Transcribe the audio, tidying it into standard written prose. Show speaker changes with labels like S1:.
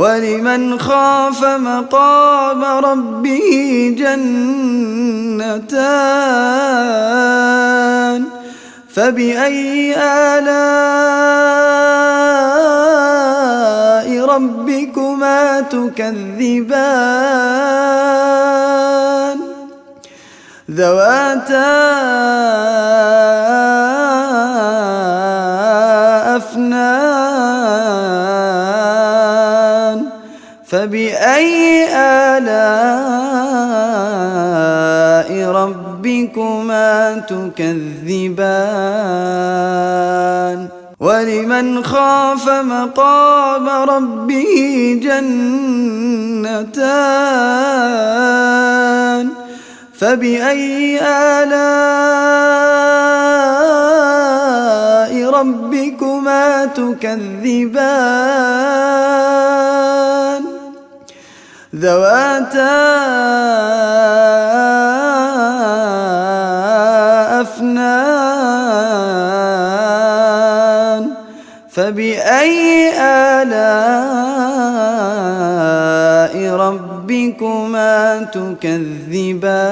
S1: ولمن خاف مقام ربه جنتان فبأي آلاء ربكما تكذبان ذواتا أفنان فبأي آلاء ربكما تكذبان ولمن خاف مقام ربه جنتان فبأي آلاء ربكما تكذبان ذواتا أفنان فبأي آلاء ربكما تكذبان